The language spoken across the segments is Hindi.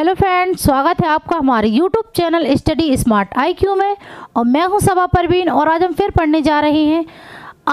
हेलो फ्रेंड्स, स्वागत है आपका हमारे YouTube channel study smart IQ में। और मैं हूं सबा परवीन और आज हम फिर पढ़ने जा रहे हैं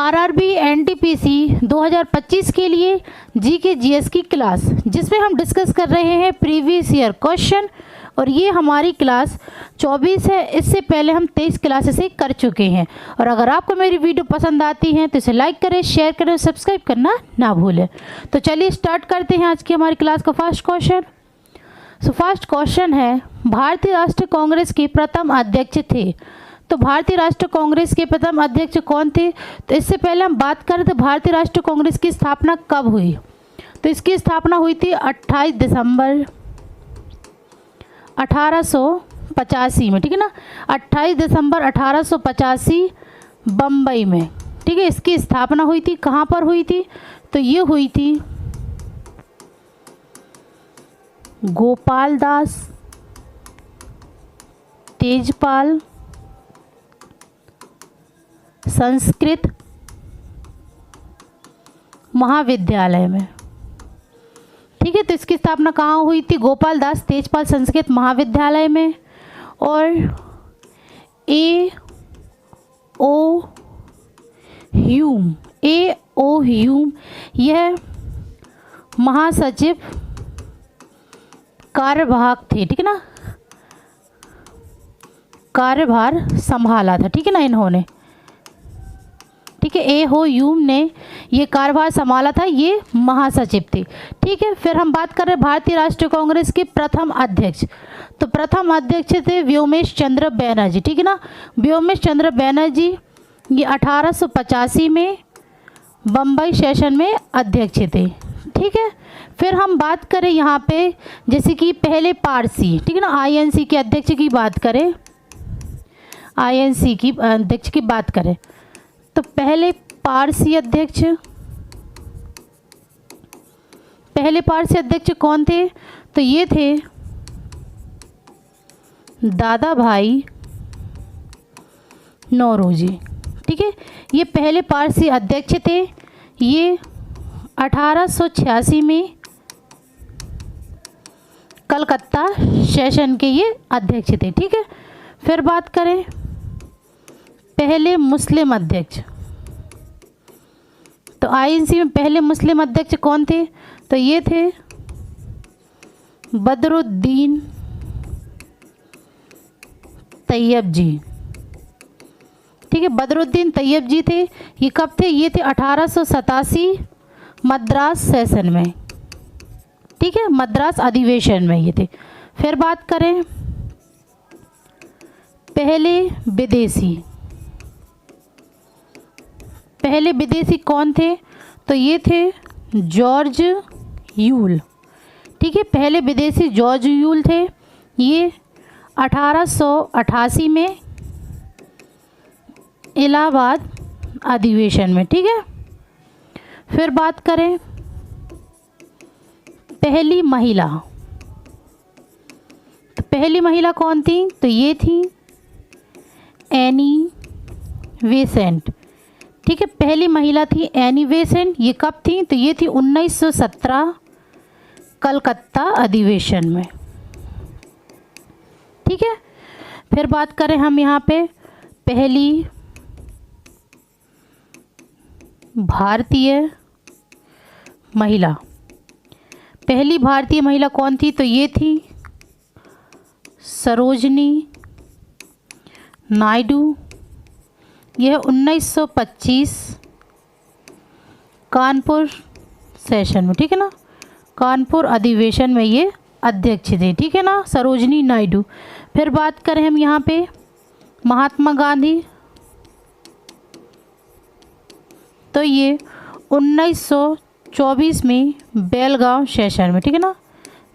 RRB NTPC 2025 के लिए GK GS की क्लास, जिसमें हम डिस्कस कर रहे हैं प्रीवियस ईयर क्वेश्चन। और ये हमारी क्लास 24 है। इससे पहले हम 23 क्लासेस कर चुके हैं। और अगर आपको मेरी वीडियो पसंद आती है तो इसे लाइक करें, शेयर करें और सब्सक्राइब करना ना भूलें। तो चलिए स्टार्ट करते हैं आज की हमारी क्लास का फर्स्ट क्वेश्चन। फर्स्ट क्वेश्चन है, भारतीय राष्ट्रीय कांग्रेस के प्रथम अध्यक्ष थे। तो भारतीय राष्ट्रीय कांग्रेस के प्रथम अध्यक्ष कौन थे? तो इससे पहले हम बात करें तो भारतीय राष्ट्रीय कांग्रेस की स्थापना कब हुई? तो इसकी स्थापना हुई थी 28 दिसंबर 1885 में, ठीक है ना। 28 दिसंबर 1885 बम्बई में, ठीक है। इसकी स्थापना हुई थी। कहाँ पर हुई थी? तो ये हुई थी गोपाल दास तेजपाल संस्कृत महाविद्यालय में, ठीक है। तो इसकी स्थापना कहाँ हुई थी? गोपाल दास तेजपाल संस्कृत महाविद्यालय में। और A.O. ह्यूम यह महासचिव कार्यवाहक थे, ठीक है ना। कार्यभार संभाला था, ठीक है ना इन्होंने, ठीक है। A.O. ह्यूम ने ये कार्यभार संभाला था, ये महासचिव थे, ठीक है। फिर हम बात कर रहे हैं भारतीय राष्ट्रीय कांग्रेस के प्रथम अध्यक्ष। तो प्रथम अध्यक्ष थे व्योमेश चंद्र बैनर्जी, ठीक है ना। व्योमेश चंद्र बैनर्जी ये 1885 में बम्बई सेशन में अध्यक्ष थे, ठीक है। फिर हम बात करें यहाँ पे जैसे कि पहले पारसी, ठीक है ना, INC के अध्यक्ष की बात करें, INC की अध्यक्ष की बात करें तो पहले पारसी अध्यक्ष कौन थे? तो ये थे दादा भाई नौरोजी, ठीक है। ये पहले पारसी अध्यक्ष थे। ये 1886 में कलकत्ता सेशन के ये अध्यक्ष थे, ठीक है। फिर बात करें पहले मुस्लिम अध्यक्ष। तो INC में पहले मुस्लिम अध्यक्ष कौन थे? तो ये थे बदरुद्दीन तैयब जी, ठीक है। बदरुद्दीन तैयब जी थे। ये कब थे? ये थे 1887 मद्रास सेशन में, ठीक है, मद्रास अधिवेशन में ये थे। फिर बात करें पहले विदेशी कौन थे? तो ये थे जॉर्ज यूल, ठीक है। पहले विदेशी जॉर्ज यूल थे। ये 1888 में इलाहाबाद अधिवेशन में, ठीक है। फिर बात करें पहली महिला। तो पहली महिला कौन थी? तो ये थी एनी बेसेंट, ठीक है। पहली महिला थी एनी बेसेंट। ये कब थी? तो ये थी 1917 कलकत्ता अधिवेशन में, ठीक है। फिर बात करें हम यहाँ पे पहली भारतीय महिला। पहली भारतीय महिला कौन थी? तो ये थी सरोजनी नायडू। यह 1925 कानपुर सेशन में, ठीक है ना, कानपुर अधिवेशन में ये अध्यक्ष थे, ठीक है ना, सरोजनी नायडू। फिर बात करें हम यहाँ पे महात्मा गांधी। तो ये 1924 में बेलगांव सेशन में, ठीक है ना,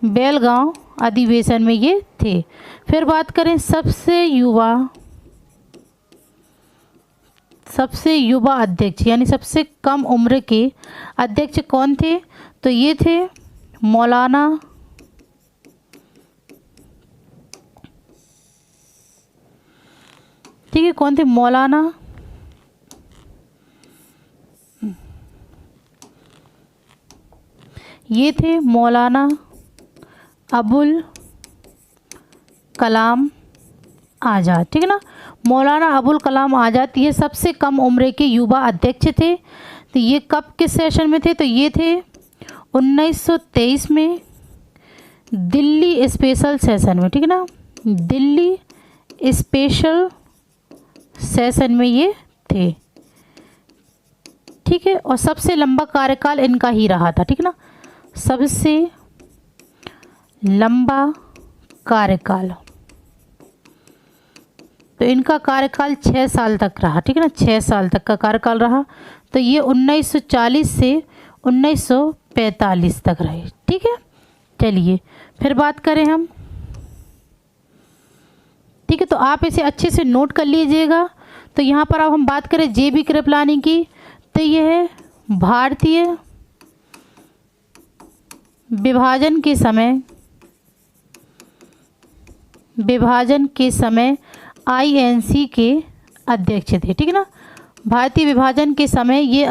बेलगांव अधिवेशन में ये थे। फिर बात करें सबसे युवा अध्यक्ष यानी सबसे कम उम्र के अध्यक्ष कौन थे? तो ये थे मौलाना ठीक है, कौन थे? मौलाना ये थे मौलाना अबुल कलाम आज़ाद, ठीक है ना। मौलाना अबुल कलाम आज़ाद ये सबसे कम उम्र के युवा अध्यक्ष थे। तो ये कब किस सेशन में थे? तो ये थे 1923 में दिल्ली स्पेशल सेशन में, ठीक है ना। दिल्ली स्पेशल सेशन में ये थे, ठीक है। और सबसे लंबा कार्यकाल इनका ही रहा था, ठीक है ना। सबसे लंबा कार्यकाल, तो इनका कार्यकाल 6 साल तक रहा, ठीक है ना। 6 साल तक का कार्यकाल रहा। तो ये 1940 से 1945 तक रहे, ठीक है। चलिए फिर बात करें हम, ठीक है। तो आप इसे अच्छे से नोट कर लीजिएगा। तो यहाँ पर अब हम बात करें JB कृपलानी की, तो यह है भारतीय विभाजन के समय INC के अध्यक्ष थे, ठीक है ना। भारतीय विभाजन के समय ये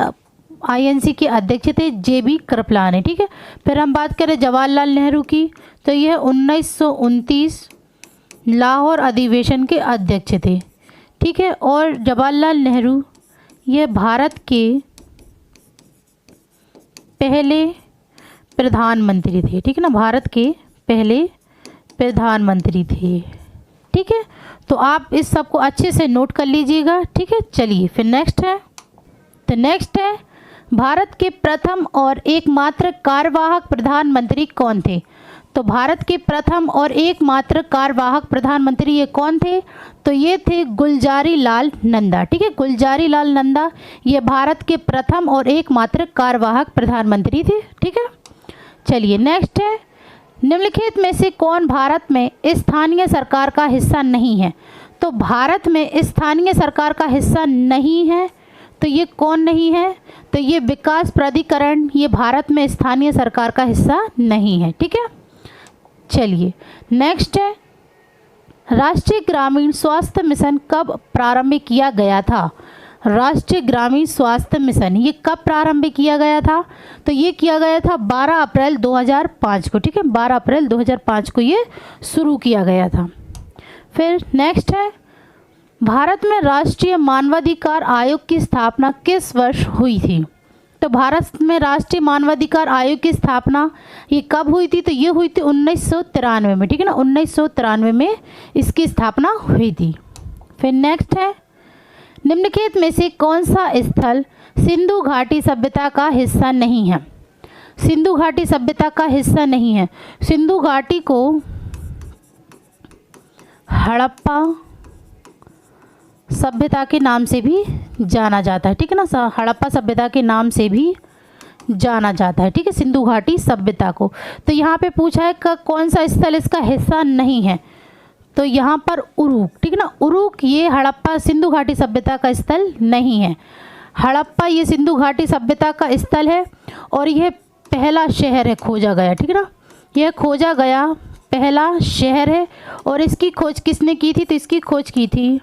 INC के अध्यक्ष थे JB कृपलानी, ठीक है। फिर हम बात करें जवाहरलाल नेहरू की, तो यह 1929 लाहौर अधिवेशन के अध्यक्ष थे, ठीक है। और जवाहरलाल नेहरू ये भारत के पहले प्रधानमंत्री थे, ठीक है ना। भारत के पहले प्रधानमंत्री थे, ठीक है। तो आप इस सब को अच्छे से नोट कर लीजिएगा, ठीक है। चलिए फिर नेक्स्ट है, तो नेक्स्ट है भारत के प्रथम और एकमात्र कार्यवाहक प्रधानमंत्री कौन थे? तो भारत के प्रथम और एकमात्र कार्यवाहक प्रधानमंत्री ये कौन थे? तो ये थे गुलजारी लाल नंदा, ठीक है। गुलजारी लाल नंदा ये भारत के प्रथम और एकमात्र कार्यवाहक प्रधानमंत्री थे, ठीक है। चलिए नेक्स्ट है, निम्नलिखित में से कौन भारत में स्थानीय सरकार का हिस्सा नहीं है? तो भारत में स्थानीय सरकार का हिस्सा नहीं है, तो ये कौन नहीं है? तो ये विकास प्राधिकरण, ये भारत में स्थानीय सरकार का हिस्सा नहीं है, ठीक है। चलिए नेक्स्ट है, राष्ट्रीय ग्रामीण स्वास्थ्य मिशन कब प्रारंभ किया गया था? राष्ट्रीय ग्रामीण स्वास्थ्य मिशन ये कब प्रारंभ किया गया था? तो ये किया गया था 12 अप्रैल 2005 को, ठीक है। 12 अप्रैल 2005 को ये शुरू किया गया था। फिर नेक्स्ट है, भारत में राष्ट्रीय मानवाधिकार आयोग की स्थापना किस वर्ष हुई थी? तो भारत में राष्ट्रीय मानवाधिकार आयोग की स्थापना ये कब हुई थी? तो ये हुई थी 1993 में, ठीक है ना। 1993 में इसकी स्थापना हुई थी। फिर नेक्स्ट है, निम्नलिखित में से कौन सा स्थल सिंधु घाटी सभ्यता का हिस्सा नहीं है? सिंधु घाटी सभ्यता का हिस्सा नहीं है। सिंधु घाटी को हड़प्पा सभ्यता के नाम से भी जाना जाता है, ठीक है ना। हड़प्पा सभ्यता के नाम से भी जाना जाता है, ठीक है, सिंधु घाटी सभ्यता को। तो यहाँ पे पूछा है कि कौन सा स्थल इसका हिस्सा नहीं है? तो यहाँ पर उरुक, ठीक है ना। उरुक ये हड़प्पा सिंधु घाटी सभ्यता का स्थल नहीं है। हड़प्पा ये सिंधु घाटी सभ्यता का स्थल है और यह पहला शहर है खोजा गया, ठीक है ना। यह खोजा गया पहला शहर है। और इसकी खोज किसने की थी? तो इसकी खोज की थी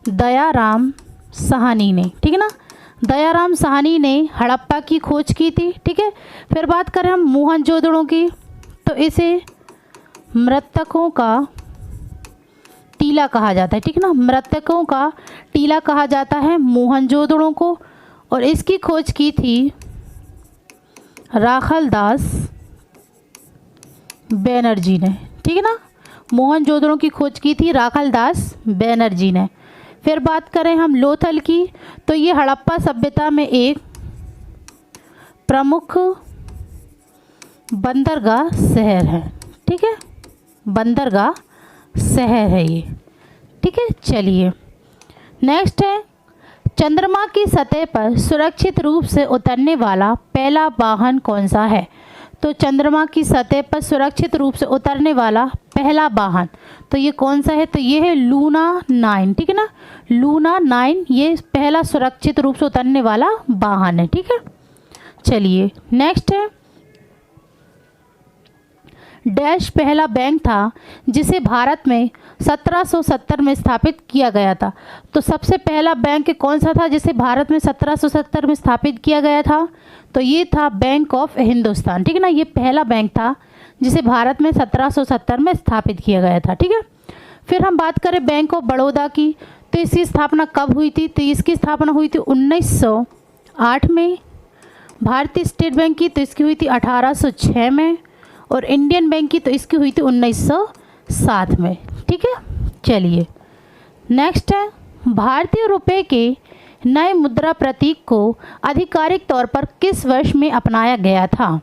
दयाराम साहनी ने, ठीक है ना। दयाराम साहनी ने हड़प्पा की खोज की थी, ठीक है। फिर बात करें हम मोहनजोदड़ो की, तो इसे मृतकों का टीला कहा जाता है, ठीक है ना। मृतकों का टीला कहा जाता है मोहनजोदड़ो को। और इसकी खोज की थी राखलदास बनर्जी ने, ठीक है ना। मोहनजोदड़ो की खोज की थी राखलदास बनर्जी ने। फिर बात करें हम लोथल की, तो ये हड़प्पा सभ्यता में एक प्रमुख बंदरगाह शहर है, ठीक है। बंदरगाह शहर है ये, ठीक है। चलिए नेक्स्ट है, चंद्रमा की सतह पर सुरक्षित रूप से उतरने वाला पहला वाहन कौन सा है? तो चंद्रमा की सतह पर सुरक्षित रूप से उतरने वाला पहला वाहन तो ये कौन सा है? तो ये है लूना 9, ठीक है ना। लूना 9 ये पहला सुरक्षित रूप से उतरने वाला वाहन है, ठीक है। चलिए नेक्स्ट है, डैश पहला बैंक था जिसे भारत में 1770 में स्थापित किया गया था। तो सबसे पहला बैंक कौन सा था जिसे भारत में 1770 में स्थापित किया गया था? तो ये था बैंक ऑफ हिंदुस्तान, ठीक है ना। ये पहला बैंक था जिसे भारत में 1770 में स्थापित किया गया था। ठीक है, फिर हम बात करें बैंक ऑफ बड़ौदा की, तो इसकी स्थापना कब हुई थी? तो इसकी स्थापना हुई थी 1908 में। भारतीय स्टेट बैंक की तो इसकी हुई थी 1806 में, और इंडियन बैंक की तो इसकी हुई थी 1907 में। ठीक है, चलिए नेक्स्ट है, भारतीय रुपए के नए मुद्रा प्रतीक को आधिकारिक तौर पर किस वर्ष में अपनाया गया था?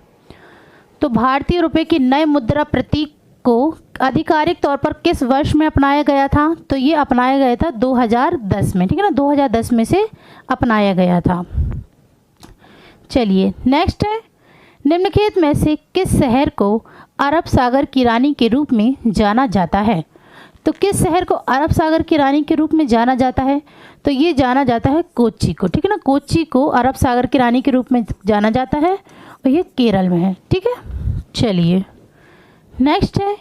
तो भारतीय रुपए के नए मुद्रा प्रतीक को आधिकारिक तौर पर किस वर्ष में अपनाया गया था? तो ये अपनाया गया था 2010 में। ठीक है ना, 2010 में से अपनाया गया था। चलिए नेक्स्ट है, निम्नलिखित में से किस शहर को अरब सागर की रानी के रूप में जाना जाता है? तो किस शहर को अरब सागर की रानी के रूप में जाना जाता है? तो ये जाना जाता है कोच्चि को। ठीक है ना, कोच्चि को अरब सागर की रानी के रूप में जाना जाता है, और ये केरल में है। ठीक है, चलिए नेक्स्ट है,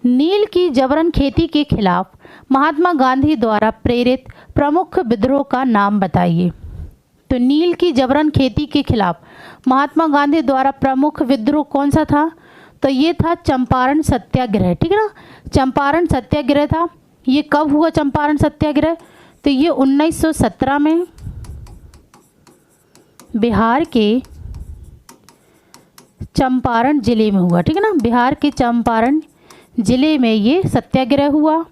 नील की जबरन खेती के खिलाफ महात्मा गांधी द्वारा प्रेरित प्रमुख विद्रोह का नाम बताइए। तो नील की जबरन खेती के खिलाफ महात्मा गांधी द्वारा प्रमुख विद्रोह कौन सा था? तो ये था चंपारण सत्याग्रह। ठीक है ना, चंपारण सत्याग्रह था। ये कब हुआ चंपारण सत्याग्रह? तो ये 1917 में बिहार के चंपारण जिले में हुआ। ठीक है ना, बिहार के चंपारण जिले में ये सत्याग्रह हुआ।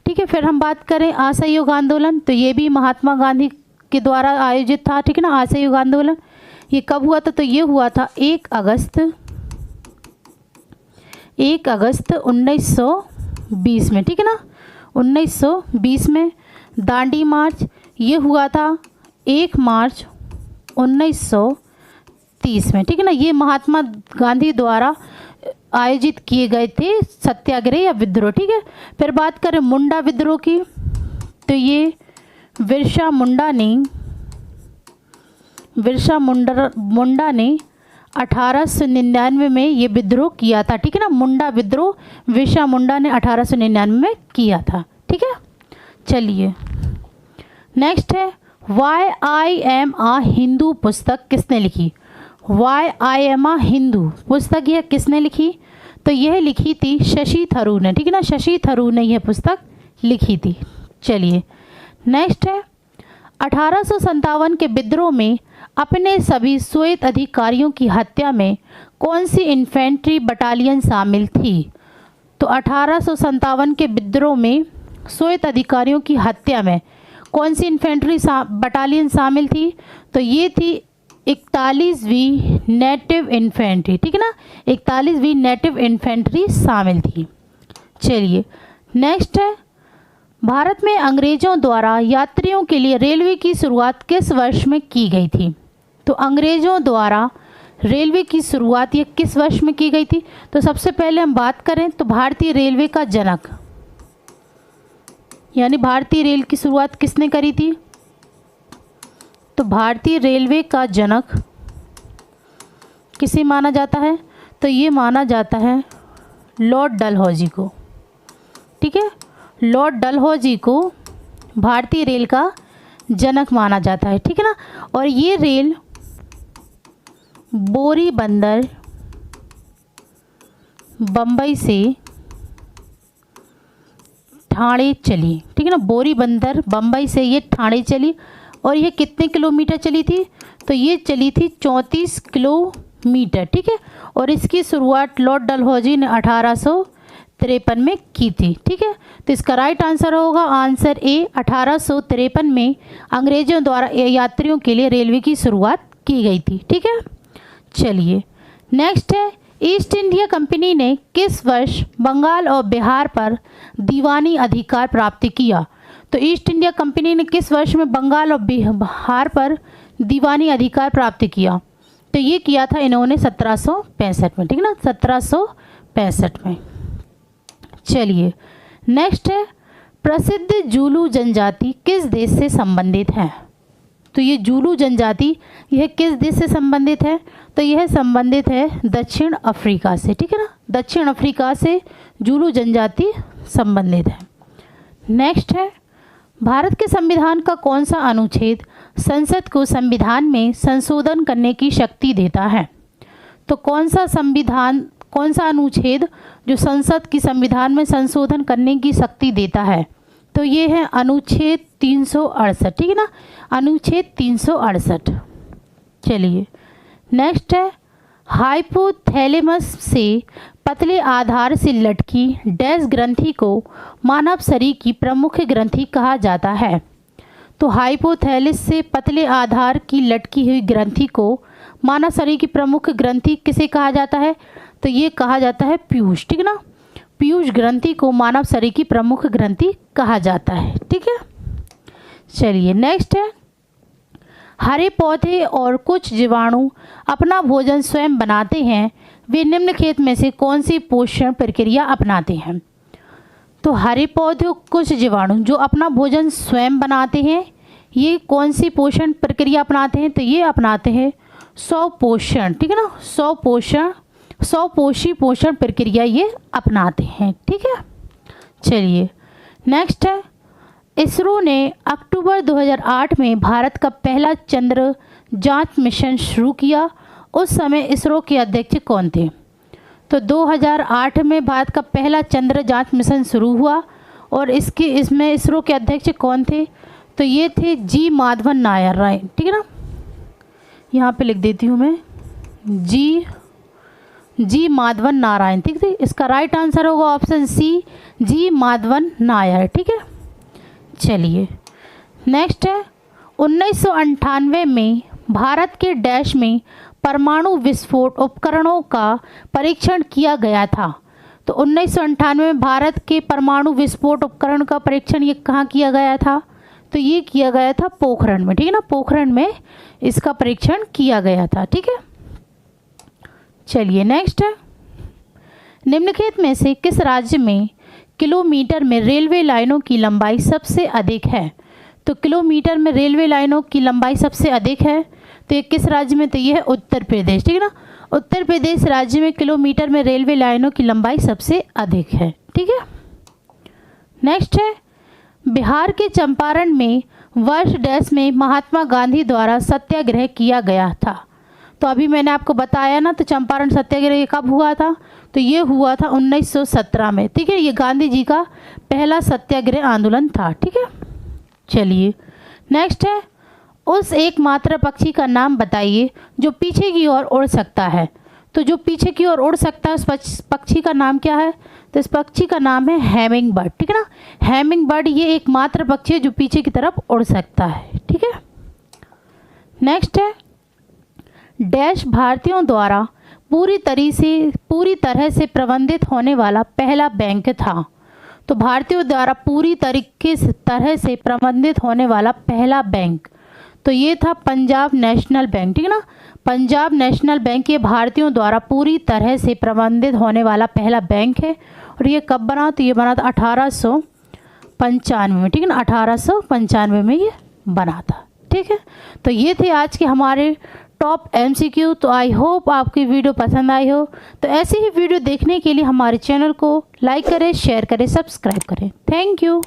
ठीक है, फिर हम बात करें असहयोग आंदोलन, तो ये भी महात्मा गांधी के द्वारा आयोजित था। ठीक है ना, असहयोग आंदोलन ये कब हुआ था? तो ये हुआ था 1 अगस्त 1920 में। ठीक है ना, 1920 में। दांडी मार्च ये हुआ था 1 मार्च 1930 में। ठीक है ना, ये महात्मा गांधी द्वारा आयोजित किए गए थे सत्याग्रह या विद्रोह। ठीक है, फिर बात करें मुंडा विद्रोह की, तो ये बिरसा मुंडा ने 1899 में ये विद्रोह किया था। ठीक है ना, मुंडा विद्रोह बिरसा मुंडा ने 1899 में किया था। ठीक है, चलिए नेक्स्ट है, वाई आई एम आ हिंदू पुस्तक किसने लिखी? वाई आई एम आ हिंदू पुस्तक यह किसने लिखी? तो यह लिखी थी शशि थरूर ने। ठीक है ना, शशि थरूर ने यह पुस्तक लिखी थी। चलिए नेक्स्ट है, 1857 के विद्रोह में अपने सभी श्वेत अधिकारियों की हत्या में कौन सी इन्फेंट्री बटालियन शामिल थी? तो 1857 के विद्रोह में श्वेत अधिकारियों की हत्या में कौन सी इन्फेंट्री बटालियन शामिल थी? तो ये थी 41वीं नेटिव इन्फेंट्री। ठीक है ना, 41वीं नेटिव इन्फेंट्री शामिल थी। चलिए नेक्स्ट है, भारत में अंग्रेज़ों द्वारा यात्रियों के लिए रेलवे की शुरुआत किस वर्ष में की गई थी? तो अंग्रेज़ों द्वारा रेलवे की शुरुआत ये किस वर्ष में की गई थी? तो सबसे पहले हम बात करें तो भारतीय रेलवे का जनक यानी भारतीय रेल की शुरुआत किसने करी थी? तो भारतीय रेलवे का जनक किसे माना जाता है? तो ये माना जाता है लॉर्ड डलहौजी को। ठीक है, लॉर्ड डलहौजी को भारतीय रेल का जनक माना जाता है। ठीक है ना, और ये रेल बोरी बंदर बम्बई से ठाणे चली। ठीक है ना, बोरी बंदर बम्बई से ये ठाणे चली, और ये कितने किलोमीटर चली थी? तो ये चली थी 34 किलोमीटर। ठीक है, और इसकी शुरुआत लॉर्ड डलहौजी ने 1853 में की थी। ठीक है, तो इसका राइट आंसर होगा आंसर ए, 1853 में अंग्रेजों द्वारा यात्रियों के लिए रेलवे की शुरुआत की गई थी। ठीक है, चलिए नेक्स्ट है, ईस्ट इंडिया कंपनी ने किस वर्ष बंगाल और बिहार पर दीवानी अधिकार प्राप्त किया? तो ईस्ट इंडिया कंपनी ने किस वर्ष में बंगाल और बिहार पर दीवानी अधिकार प्राप्त किया? तो ये किया था इन्होंने 1765 में। ठीक है ना, 1765 में। चलिए नेक्स्ट है, प्रसिद्ध जूलू जनजाति किस देश से संबंधित है? तो ये जूलू जनजाति यह किस देश से संबंधित है? तो यह संबंधित है दक्षिण अफ्रीका से। ठीक है ना, दक्षिण अफ्रीका से जूलू जनजाति संबंधित है। नेक्स्ट है, भारत के संविधान का कौन सा अनुच्छेद संसद को संविधान में संशोधन करने की शक्ति देता है? तो कौन सा संविधान कौन सा अनुच्छेद जो संसद की संविधान में संशोधन करने की शक्ति देता है? तो ये है अनुच्छेद 368, ठीक है ना, अनुच्छेद 368। चलिए नेक्स्ट है, हाइपोथैलेमस से पतले आधार से लटकी डैश ग्रंथि को मानव शरीर की प्रमुख ग्रंथि कहा जाता है? तो हाइपोथैलेमस से पतले आधार की लटकी हुई ग्रंथि को मानव शरीर की प्रमुख ग्रंथि किसे कहा जाता है? तो ये कहा जाता है पीयूष, ठीक है ना, पीयूष ग्रंथि को मानव शरीर की प्रमुख ग्रंथि कहा जाता है, ठीक है। चलिए नेक्स्ट है, हरे पौधे और कुछ जीवाणु अपना भोजन स्वयं बनाते हैं, वे निम्नलिखित में से कौन सी पोषण प्रक्रिया अपनाते हैं? तो हरे पौधे और कुछ जीवाणु जो अपना भोजन स्वयं बनाते हैं, ये कौन सी पोषण प्रक्रिया अपनाते हैं? तो ये अपनाते हैं स्वपोषण, ठीक है ना, स्वपोषी पोषण प्रक्रिया ये अपनाते हैं, ठीक है। चलिए नेक्स्ट है, इसरो ने अक्टूबर 2008 में भारत का पहला चंद्र जांच मिशन शुरू किया, उस समय इसरो के अध्यक्ष कौन थे? तो 2008 में भारत का पहला चंद्र जांच मिशन शुरू हुआ और इसमें इसरो के अध्यक्ष कौन थे? तो ये थे जी माधवन नायर राय, ठीक है ना, यहाँ पे लिख देती हूँ मैं, जी माधवन नारायण, ठीक है। इसका राइट आंसर होगा ऑप्शन सी, जी माधवन नायर, ठीक है। चलिए नेक्स्ट है, 1998 में भारत के डैश में परमाणु विस्फोट उपकरणों का परीक्षण किया गया था? तो 1998 में भारत के परमाणु विस्फोट उपकरण का परीक्षण ये कहाँ किया गया था? तो ये किया गया था पोखरण में, ठीक है ना, पोखरण में इसका परीक्षण किया गया था, ठीक है। चलिए नेक्स्ट है, निम्नलिखित में से किस राज्य में किलोमीटर में रेलवे लाइनों की लंबाई सबसे अधिक है? तो किलोमीटर में रेलवे लाइनों की लंबाई सबसे अधिक है, तो ये किस राज्य में? तो ये है उत्तर प्रदेश, ठीक है ना, उत्तर प्रदेश राज्य में किलोमीटर में रेलवे लाइनों की लंबाई सबसे अधिक है, ठीक है। नेक्स्ट है, बिहार के चंपारण में वर्ष डैश में महात्मा गांधी द्वारा सत्याग्रह किया गया था? तो अभी मैंने आपको बताया ना, तो चंपारण सत्याग्रह कब हुआ था? तो ये हुआ था 1917 में, ठीक है, ये गांधी जी का पहला सत्याग्रह आंदोलन था, ठीक है। चलिए नेक्स्ट है, उस एकमात्र पक्षी का नाम बताइए जो पीछे की ओर उड़ सकता है? तो जो पीछे की ओर उड़ सकता है उस पक्षी का नाम क्या है? तो इस पक्षी का नाम है हैमिंग बर्ड, ठीक है ना, हैमिंग बर्ड ये एकमात्र पक्षी है जो पीछे की तरफ उड़ सकता है, ठीक है। नेक्स्ट है, डैश भारतीयों द्वारा पूरी तरह से प्रबंधित होने वाला पहला बैंक था? तो भारतीयों द्वारा पूरी तरह से प्रबंधित होने वाला पहला बैंक, तो ये था पंजाब नेशनल बैंक, ठीक है ना, पंजाब नेशनल बैंक ये भारतीयों द्वारा पूरी तरह से प्रबंधित होने वाला पहला बैंक है। और ये कब बना? तो ये बना था 1895 में, ठीक है ना, 1895 में ये बना था, ठीक है। तो ये थे आज के हमारे टॉप MCQ। तो आई होप आपकी वीडियो पसंद आई हो। तो ऐसी ही वीडियो देखने के लिए हमारे चैनल को लाइक करें, शेयर करें, सब्सक्राइब करें। Thank you.